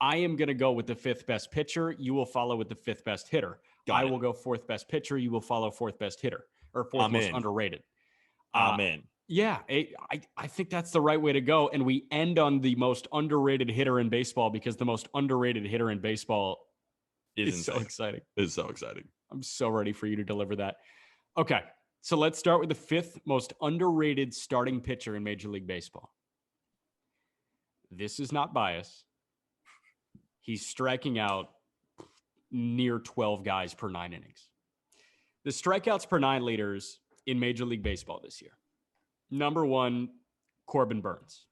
I am going to go with the fifth best pitcher. You will follow with the fifth best hitter. I will go fourth best pitcher. You will follow fourth best hitter, or fourth most underrated. I'm in. Yeah, I think that's the right way to go. And we end on the most underrated hitter in baseball, because the most underrated hitter in baseball is so exciting. It's so exciting. I'm so ready for you to deliver that. Okay, so let's start with the fifth most underrated starting pitcher in Major League Baseball. This is not bias. He's striking out near 12 guys per 9 innings. The strikeouts per 9 leaders in Major League Baseball this year. Number 1, Corbin Burns.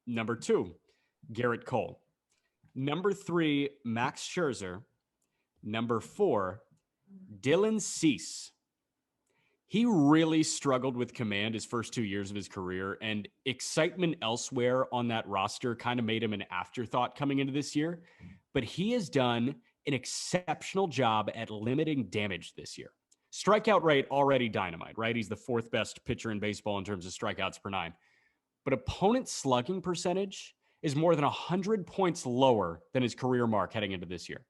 Number 2, Garrett Cole. Number 3, Max Scherzer. Number 4, Dylan Cease. He really struggled with command his first 2 years of his career, and excitement elsewhere on that roster kind of made him an afterthought coming into this year. But he has done an exceptional job at limiting damage this year. Strikeout rate already dynamite, right? He's the 4th best pitcher in baseball in terms of strikeouts per 9. But opponent slugging percentage is more than 100 points lower than his career mark heading into this year.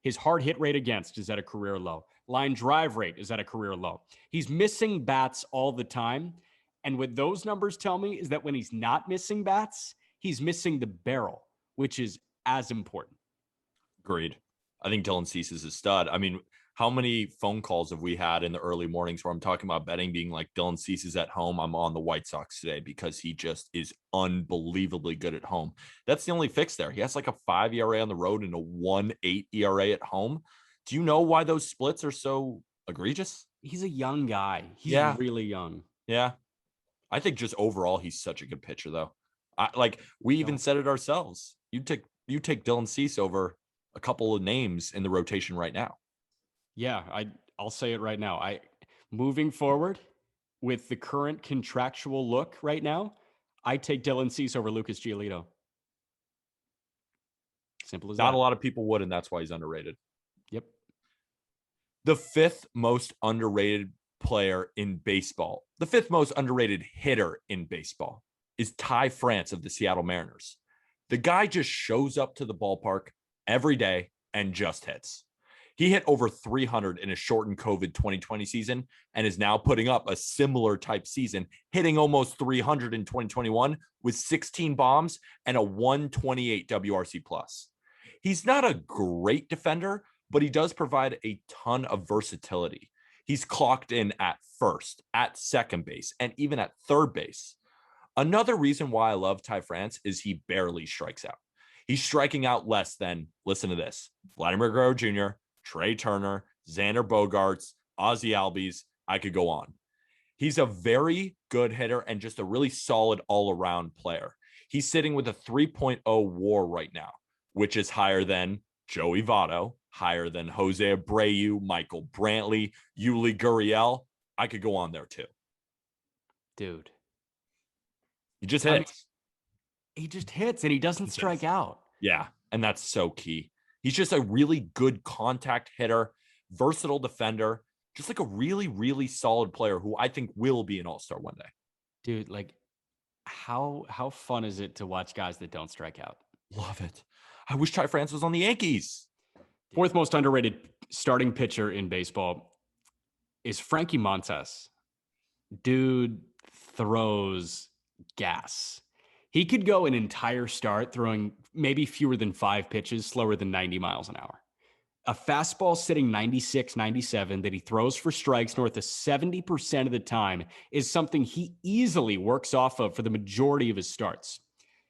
His hard hit rate against is at a career low. Line drive rate is at a career low. He's missing bats all the time. And what those numbers tell me is that when he's not missing bats, he's missing the barrel, which is as important. Agreed. I think Dylan Cease is a stud. I mean, how many phone calls have we had in the early mornings where I'm talking about betting being like, Dylan Cease is at home, I'm on the White Sox today, because he just is unbelievably good at home. That's the only fix there. He has like a 5 ERA on the road and a 1.8 ERA at home. Do you know why those splits are so egregious? He's a young guy. He's really young. Yeah. I think just overall, he's such a good pitcher, though. We even said it ourselves. You take Dylan Cease over a couple of names in the rotation right now. Yeah, I'll say it right now. Moving forward with the current contractual look right now, I take Dylan Cease over Lucas Giolito. Simple as that. Not a lot of people would, and that's why he's underrated. Yep. The 5th most underrated player in baseball, the 5th most underrated hitter in baseball, is Ty France of the Seattle Mariners. The guy just shows up to the ballpark every day and just hits. He hit over 300 in a shortened COVID 2020 season and is now putting up a similar type season, hitting almost 300 in 2021 with 16 bombs and a 128 WRC plus. He's not a great defender, but he does provide a ton of versatility. He's clocked in at first, at second base, and even at third base. Another reason why I love Ty France is he barely strikes out. He's striking out less than, listen to this, Vladimir Guerrero Jr., Trey Turner, Xander Bogaerts, Ozzie Albies. I could go on. He's a very good hitter and just a really solid all-around player. He's sitting with a 3.0 WAR right now, which is higher than Joey Votto, higher than Jose Abreu, Michael Brantley, Yuli Gurriel. I could go on there too. Dude. He just hits. He just hits and he doesn't strike out. Yeah, and that's so key. He's just a really good contact hitter, versatile defender, just like a really, really solid player who I think will be an all-star one day. Dude, like how fun is it to watch guys that don't strike out? Love it. I wish Ty France was on the Yankees. 4th most underrated starting pitcher in baseball is Frankie Montas. Dude throws gas. He could go an entire start throwing maybe fewer than 5 pitches, slower than 90 miles an hour. A fastball sitting 96, 97 that he throws for strikes north of 70% of the time is something he easily works off of for the majority of his starts.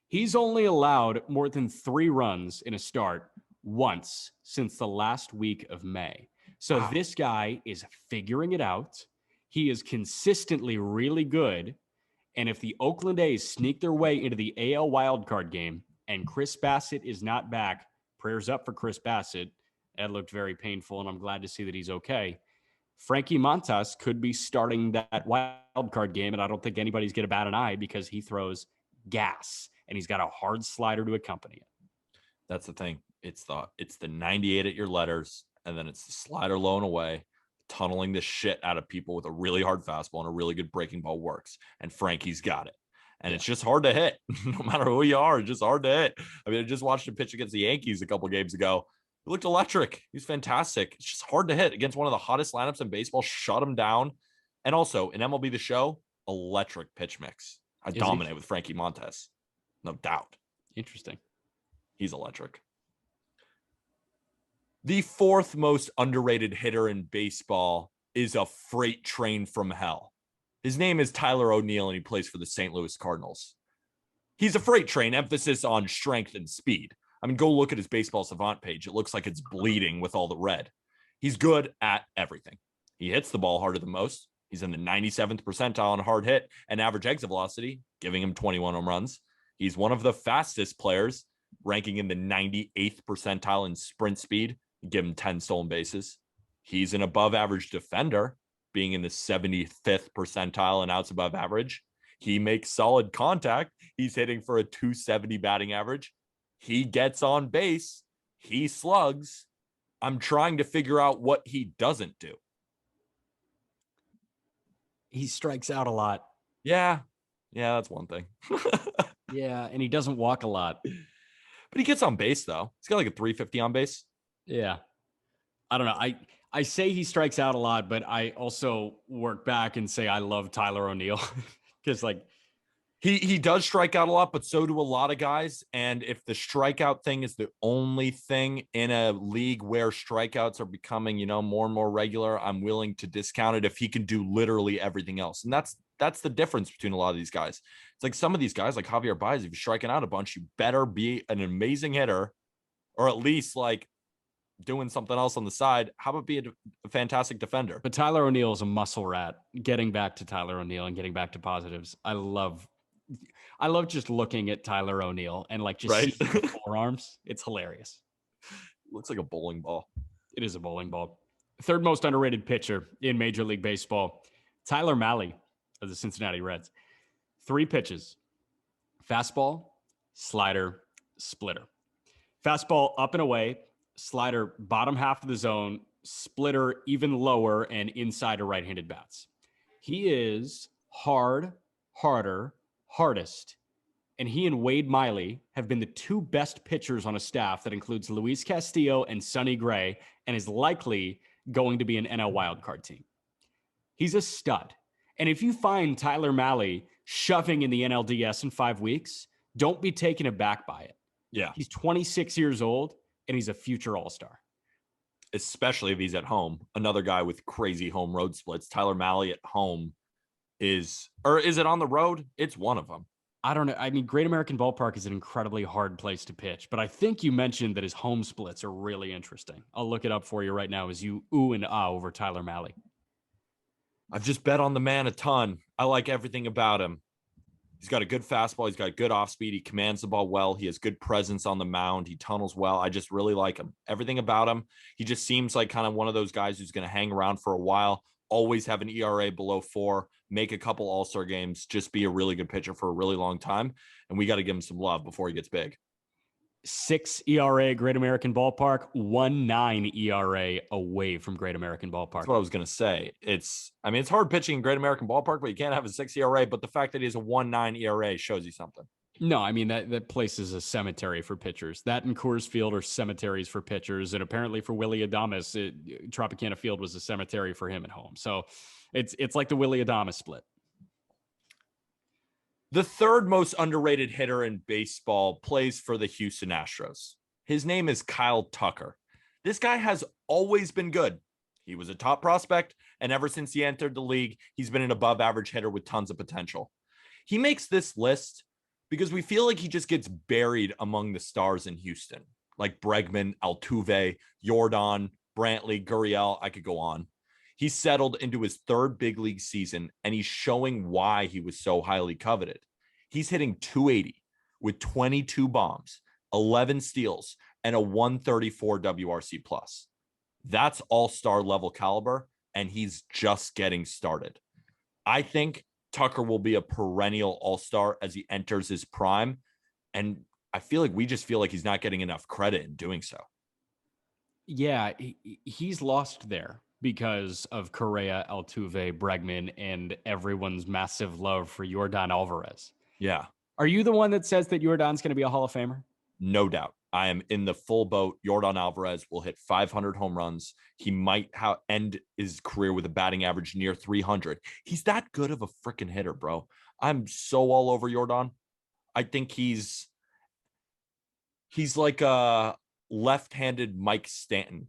He's only allowed more than 3 runs in a start once since the last week of May. So This guy is figuring it out. He is consistently really good. And if the Oakland A's sneak their way into the AL wildcard game and Chris Bassett is not back, prayers up for Chris Bassett. That looked very painful, and I'm glad to see that he's okay. Frankie Montas could be starting that wildcard game, and I don't think anybody's going to bat an eye because he throws gas, and he's got a hard slider to accompany it. That's the thing. It's the 98 at your letters, and then it's the slider low and away. Tunneling the shit out of people with a really hard fastball and a really good breaking ball works. And Frankie's got it. And it's just hard to hit. No matter who you are, it's just hard to hit. I mean, I just watched him pitch against the Yankees a couple games ago. He looked electric. He's fantastic. It's just hard to hit against one of the hottest lineups in baseball. Shut him down. And also in MLB The Show, electric pitch mix. I dominate with Frankie Montas. No doubt. Interesting. He's electric. The fourth most underrated hitter in baseball is a freight train from hell. His name is Tyler O'Neill, and he plays for the St. Louis Cardinals. He's a freight train, emphasis on strength and speed. I mean, go look at his Baseball Savant page. It looks like it's bleeding with all the red. He's good at everything. He hits the ball harder than most. He's in the 97th percentile on hard hit and average exit velocity, giving him 21 home runs. He's one of the fastest players, ranking in the 98th percentile in sprint speed, give him 10 stolen bases. He's an above average defender, being in the 75th percentile and outs above average. He makes solid contact. He's hitting for a 270 batting average. He gets on base. He slugs. I'm trying to figure out what he doesn't do. He strikes out a lot. Yeah, that's one thing. Yeah, and he doesn't walk a lot. But he gets on base, though. He's got like a 350 on base. Yeah. I don't know. I say he strikes out a lot, but I also work back and say I love Tyler O'Neill because like he does strike out a lot, but so do a lot of guys. And if the strikeout thing is the only thing in a league where strikeouts are becoming, more and more regular, I'm willing to discount it if he can do literally everything else. And that's the difference between a lot of these guys. It's like some of these guys like Javier Baez, if you're striking out a bunch, you better be an amazing hitter or at least like doing something else on the side. How about be a fantastic defender? But Tyler O'Neill is a muscle rat. Getting back to Tyler O'Neill and getting back to positives. I love just looking at Tyler O'Neill and like just seeing the forearms. It's hilarious. Looks like a bowling ball. It is a bowling ball. Third most underrated pitcher in Major League Baseball, Tyler Mahle of the Cincinnati Reds. 3 pitches: fastball, slider, splitter. Fastball up and away, slider bottom half of the zone, splitter even lower and inside to right-handed bats. He is hard, harder, hardest. And he and Wade Miley have been the 2 best pitchers on a staff that includes Luis Castillo and Sonny Gray, and is likely going to be an NL wildcard team. He's a stud. And if you find Tyler Mahle shoving in the NLDS in 5 weeks, don't be taken aback by it. Yeah. He's 26 years old, and he's a future all-star. Especially if he's at home. Another guy with crazy home road splits. Tyler Mahle at home is it on the road? It's one of them. I don't know. I mean, Great American Ballpark is an incredibly hard place to pitch, but I think you mentioned that his home splits are really interesting. I'll look it up for you right now as you ooh and ah over Tyler Mahle. I've just bet on the man a ton. I like everything about him. He's got a good fastball. He's got good off speed. He commands the ball well. He has good presence on the mound. He tunnels well. I just really like him. Everything about him. He just seems like kind of one of those guys who's going to hang around for a while, always have an ERA below 4, make a couple all-star games, just be a really good pitcher for a really long time. And we got to give him some love before he gets big. 6 ERA at Great American Ballpark, 1.9 ERA away from Great American Ballpark. That's what I was going to say. It's hard pitching in Great American Ballpark, but you can't have a 6 ERA. But the fact that he has a 1.9 ERA shows you something. No, I mean, that place is a cemetery for pitchers. That and Coors Field are cemeteries for pitchers. And apparently for Willy Adames, Tropicana Field was a cemetery for him at home. So it's like the Willy Adames split. The third most underrated hitter in baseball plays for the Houston Astros. His name is Kyle Tucker. This guy has always been good. He was a top prospect, and ever since he entered the league, he's been an above average hitter with tons of potential. He makes this list because we feel like he just gets buried among the stars in Houston, like Bregman, Altuve, Jordan, Brantley, Gurriel. I could go on. He's settled into his 3rd big league season, and he's showing why he was so highly coveted. He's hitting 280 with 22 bombs, 11 steals, and a 134 WRC plus. That's all-star level caliber, and he's just getting started. I think Tucker will be a perennial all-star as he enters his prime, and I feel like we just feel like he's not getting enough credit in doing so. Yeah, he's lost there because of Correa, Altuve, Bregman, and everyone's massive love for Yordan Alvarez. Yeah. Are you the one that says that Jordan's going to be a Hall of Famer? No doubt. I am in the full boat. Yordan Alvarez will hit 500 home runs. He might end his career with a batting average near 300. He's that good of a freaking hitter, bro. I'm so all over Yordan. I think he's like a left-handed Mike Stanton.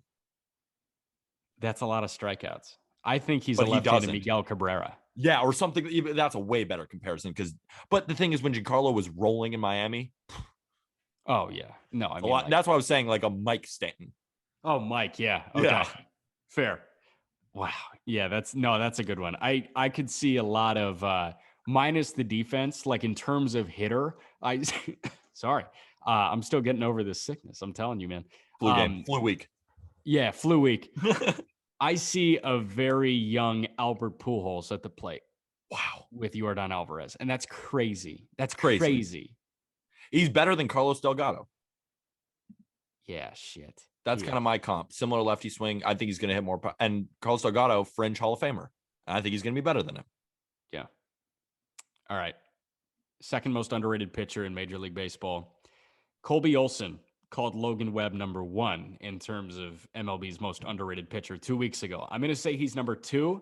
That's a lot of strikeouts. I think he's But a left-handed Miguel Cabrera. Yeah, or something. That's a way better comparison. But the thing is, when Giancarlo was rolling in Miami, oh yeah, no, I mean, like, that's why I was saying like a Mike Stanton. Oh, Mike, yeah, okay, yeah. Fair. Wow, yeah, that's a good one. I could see a lot of minus the defense, like in terms of hitter. Sorry, I'm still getting over this sickness. I'm telling you, man. Flu week. Yeah, flu week. I see a very young Albert Pujols at the plate. Wow. With Yordan Alvarez. And that's crazy. That's crazy. He's better than Carlos Delgado. Yeah, shit. That's kind of my comp. Similar lefty swing. I think he's going to hit more. And Carlos Delgado, fringe Hall of Famer. I think he's going to be better than him. Yeah. All right. Second most underrated pitcher in Major League Baseball. Colby Olson called Logan Webb number 1 in terms of MLB's most underrated pitcher 2 weeks ago. I'm going to say he's number 2,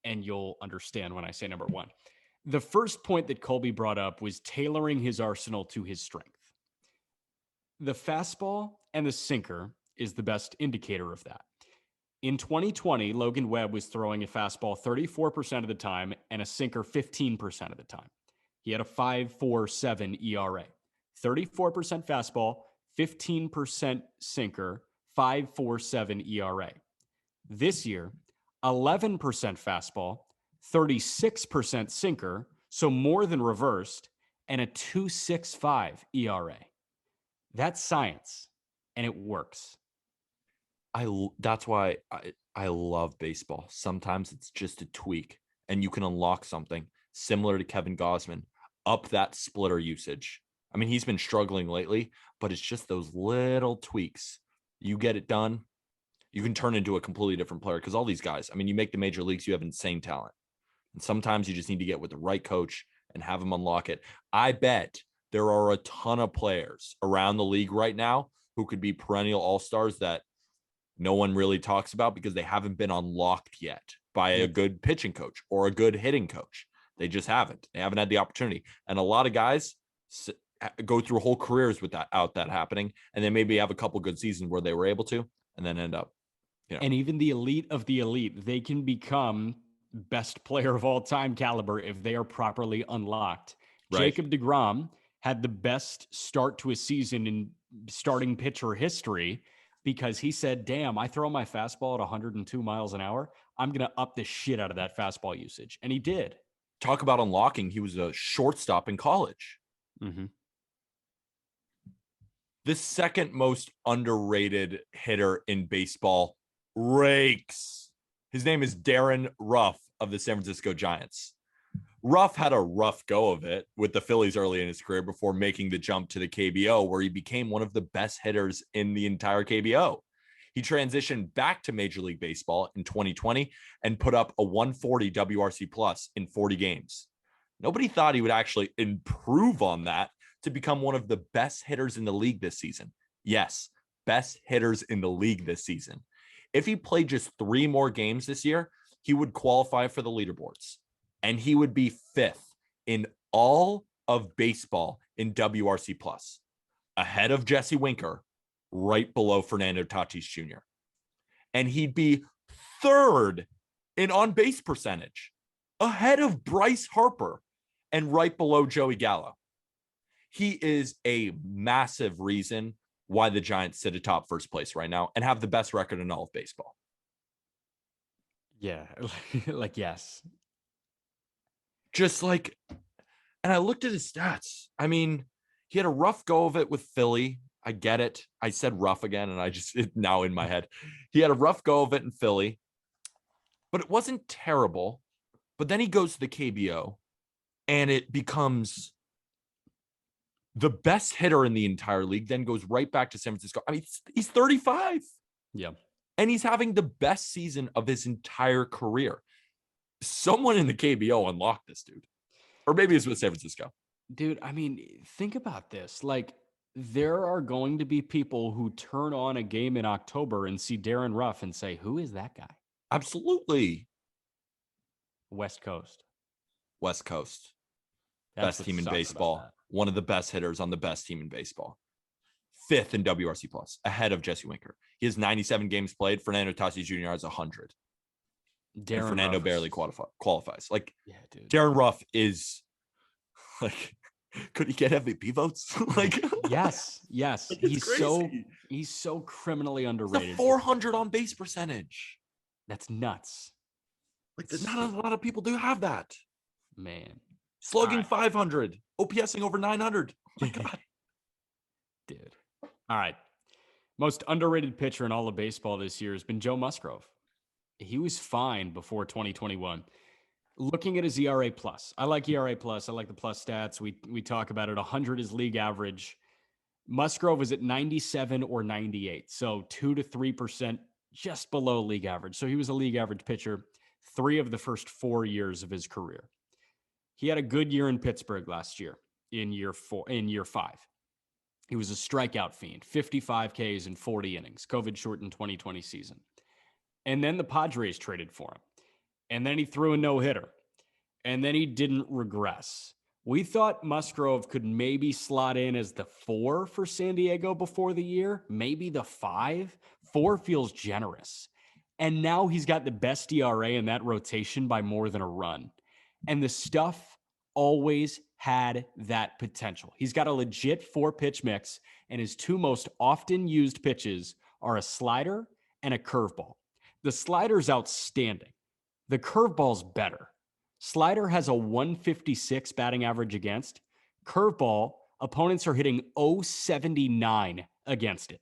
and you'll understand when I say number 1. The first point that Colby brought up was tailoring his arsenal to his strength. The fastball and the sinker is the best indicator of that. In 2020, Logan Webb was throwing a fastball 34% of the time and a sinker 15% of the time. He had a 5.47 ERA. 34% fastball, 15% sinker, 5.47 ERA. This year, 11% fastball, 36% sinker, so more than reversed, and a 2.65 ERA. That's science, and it works. That's why I love baseball. Sometimes it's just a tweak, and you can unlock something similar to Kevin Gausman, up that splitter usage. I mean, he's been struggling lately, but it's just those little tweaks. You get it done, you can turn into a completely different player, because all these guys, I mean, you make the major leagues, you have insane talent. And sometimes you just need to get with the right coach and have them unlock it. I bet there are a ton of players around the league right now who could be perennial all-stars that no one really talks about because they haven't been unlocked yet by a good pitching coach or a good hitting coach. They just haven't. They haven't had the opportunity. And a lot of guys go through whole careers without that happening, and then maybe have a couple good seasons where they were able to, and then end up, And even the elite of the elite, they can become best player of all time caliber if they are properly unlocked. Right. Jacob deGrom had the best start to a season in starting pitcher history because he said, damn, I throw my fastball at 102 miles an hour. I'm going to up the shit out of that fastball usage. And he did. Talk about unlocking. He was a shortstop in college. Mm-hmm. The second most underrated hitter in baseball rakes. His name is Darren Ruff of the San Francisco Giants. Ruff had a rough go of it with the Phillies early in his career before making the jump to the KBO, where he became one of the best hitters in the entire KBO. He transitioned back to Major League Baseball in 2020 and put up a 140 WRC plus in 40 games. Nobody thought he would actually improve on that to become one of the best hitters in the league this season. Yes, best hitters in the league this season. If he played just 3 more games this year, he would qualify for the leaderboards, and he would be 5th in all of baseball in WRC plus, ahead of Jesse Winker, right below Fernando Tatis Jr. And he'd be 3rd in on-base percentage, ahead of Bryce Harper, and right below Joey Gallo. He is a massive reason why the Giants sit atop first place right now and have the best record in all of baseball. Yeah, like, yes. Just like, and I looked at his stats. I mean, he had a rough go of it with Philly. I get it. I said rough again, and it's now in my head. He had a rough go of it in Philly, but it wasn't terrible. But then he goes to the KBO, and it becomes the best hitter in the entire league, then goes right back to San Francisco. I mean, he's 35. Yeah. And he's having the best season of his entire career. Someone in the KBO unlocked this dude. Or maybe it's with San Francisco. Dude, I mean, think about this. Like, there are going to be people who turn on a game in October and see Darren Ruff and say, who is that guy? Absolutely. West Coast. West Coast. That's Best what team in sucks about baseball. that. One of the best hitters on the best team in baseball. 5th in WRC plus, ahead of Jesse Winker. He has 97 games played. Fernando Tatis Jr. has 100. And Fernando Ruff barely qualifies. Like, yeah, dude. Darren Ruff is like, could he get MVP votes? Like, yes. like, he's so criminally underrated. The 400 on base percentage. That's nuts. Like, not a lot of people do have that. Man. Slugging 500, OPSing over 900. Oh my God. Dude. All right. Most underrated pitcher in all of baseball this year has been Joe Musgrove. He was fine before 2021. Looking at his ERA plus, I like ERA plus. I like the plus stats. We talk about it. 100 is league average. Musgrove is at 97 or 98, so 2 to 3% just below league average. So he was a league average pitcher 3 of the first 4 years of his career. He had a good year in Pittsburgh last year in year 5. He was a strikeout fiend, 55 Ks in 40 innings, COVID-shortened 2020 season. And then the Padres traded for him. And then he threw a no-hitter. And then he didn't regress. We thought Musgrove could maybe slot in as the 4 for San Diego before the year, maybe the 5. 4 feels generous. And now he's got the best ERA in that rotation by more than a run. And the stuff always had that potential. He's got a legit 4-pitch mix, and his 2 most often used pitches are a slider and a curveball. The slider's outstanding. The curveball's better. Slider has a 156 batting average against. Curveball, opponents are hitting 079 against it.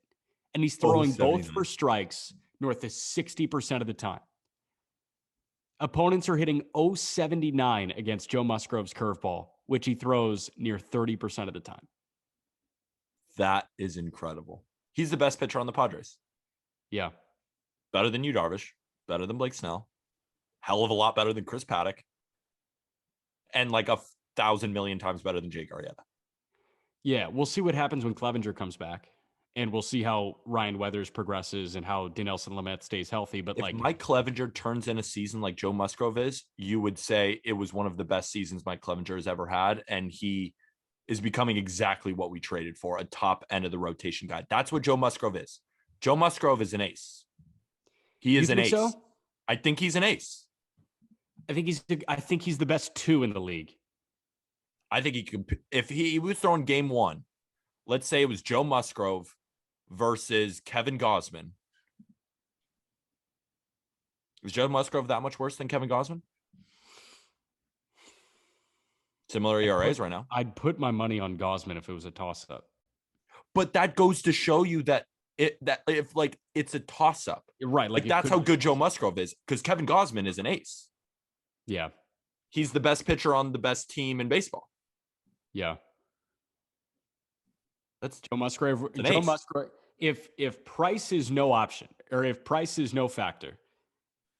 And he's throwing both for strikes north of 60% of the time. Opponents are hitting 079 against Joe Musgrove's curveball, which he throws near 30% of the time. That is incredible. He's the best pitcher on the Padres. Yeah. Better than Yu Darvish. Better than Blake Snell. Hell of a lot better than Chris Paddock. And like 1,000 million times better than Jake Arrieta. Yeah, we'll see what happens when Clevenger comes back. And we'll see how Ryan Weathers progresses and how Dinelson Lamet stays healthy. But if Mike Clevenger turns in a season like Joe Musgrove is, you would say it was one of the best seasons Mike Clevenger has ever had. And he is becoming exactly what we traded for, a top end of the rotation guy. That's what Joe Musgrove is. Joe Musgrove is an ace. He is an ace. So? I think he's an ace. I think he's the best 2 in the league. I think he could. If he was throwing game 1, let's say it was Joe Musgrove versus Kevin Gausman. Is Joe Musgrove that much worse than Kevin Gausman? Similar ERAs right now. I'd put my money on Gausman if it was a toss-up. But that goes to show you that if like it's a toss-up. Right. Like that's how good Joe Musgrove is, because Kevin Gausman is an ace. Yeah. He's the best pitcher on the best team in baseball. Yeah. That's Joe Musgrove. Joe Musgrove. If price is no option, or if price is no factor,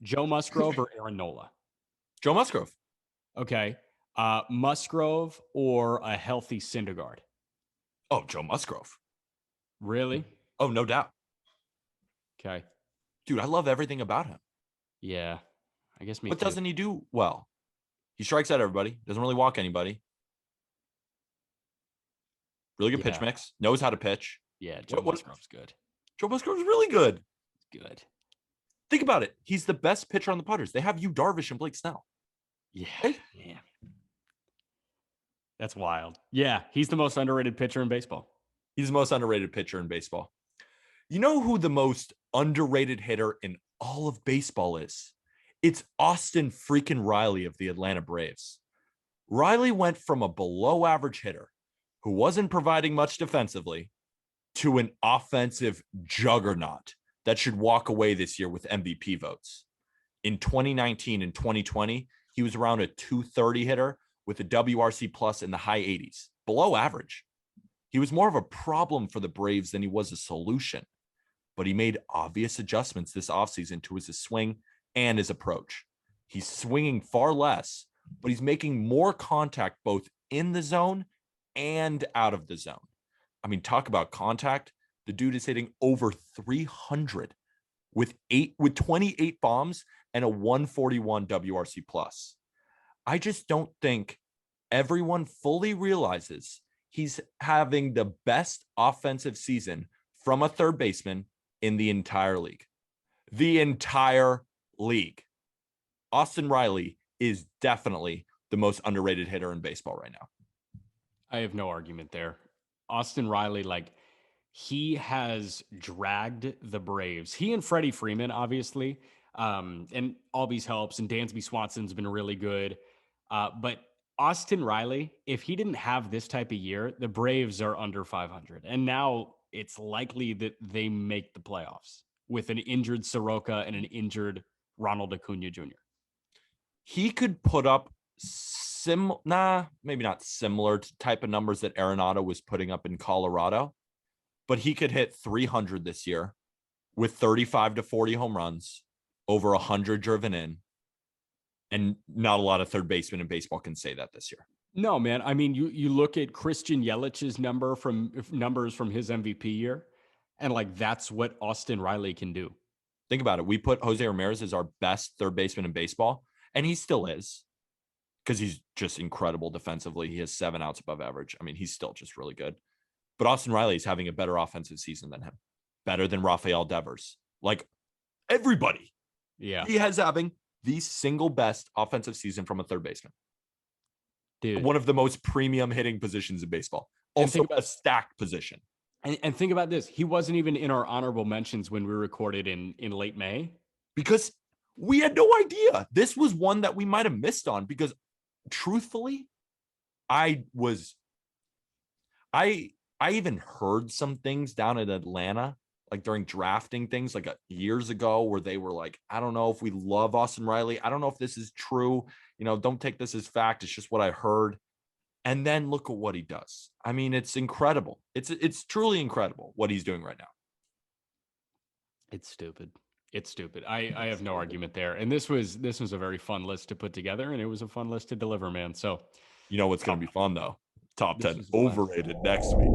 Joe Musgrove or Aaron Nola? Joe Musgrove. Okay. Musgrove or a healthy Syndergaard? Oh, Joe Musgrove. Really? Oh, no doubt. Okay. Dude, I love everything about him. Yeah. I guess me What too. doesn't he do well? He strikes out everybody. Doesn't really walk anybody. Really good pitch mix. Knows how to pitch. Yeah, Joe Musgrove's good. Joe Musgrove's really good. Good. Think about it. He's the best pitcher on the Padres. They have Yu Darvish and Blake Snell. Yeah. Man. That's wild. Yeah, he's the most underrated pitcher in baseball. He's the most underrated pitcher in baseball. You know who the most underrated hitter in all of baseball is? It's Austin freaking Riley of the Atlanta Braves. Riley went from a below average hitter who wasn't providing much defensively to an offensive juggernaut that should walk away this year with MVP votes. In 2019 and 2020, he was around a 230 hitter with a WRC plus in the high 80s, below average. He was more of a problem for the Braves than he was a solution, but he made obvious adjustments this offseason to his swing and his approach. He's swinging far less but he's making more contact both in the zone and out of the zone. I mean, talk about contact. The dude is hitting over 300 with 28 bombs and a 141 WRC plus. I just don't think everyone fully realizes he's having the best offensive season from a third baseman in the entire league. The entire league. Austin Riley is definitely the most underrated hitter in baseball right now. I have no argument there. Austin Riley, like, he has dragged the Braves. He and Freddie Freeman, obviously, and Albies helps, and Dansby Swanson's been really good. But Austin Riley, if he didn't have this type of year, the Braves are under 500. And now it's likely that they make the playoffs with an injured Soroka and an injured Ronald Acuna Jr. He could put up maybe not similar to type of numbers that Arenado was putting up in Colorado, but he could hit 300 this year with 35 to 40 home runs, over 100 driven in. And not a lot of third basemen in baseball can say that this year. No, man. I mean, you look at Christian Yelich's numbers from his MVP year, and like that's what Austin Riley can do. Think about it. We put Jose Ramirez as our best third baseman in baseball, and he still is, because he's just incredible defensively. He has 7 outs above average. I mean, he's still just really good. But Austin Riley is having a better offensive season than him, better than Rafael Devers. Like everybody. Yeah. He has having the single best offensive season from a third baseman. Dude. One of the most premium hitting positions in baseball. Also a stacked position. And think about this. He wasn't even in our honorable mentions when we recorded in late May. Because we had no idea. This was one that we might have missed on, because truthfully, I even heard some things down in Atlanta, like during drafting things like years ago, where they were like, I don't know if we love Austin Riley. I don't know if this is true. You know, don't take this as fact. It's just what I heard. And then look at what he does. I mean, it's incredible. It's truly incredible what he's doing right now. It's stupid. It's stupid. I have no argument there. And this was a very fun list to put together, and it was a fun list to deliver, man. So you know what's going to be fun though? Top 10 overrated next week.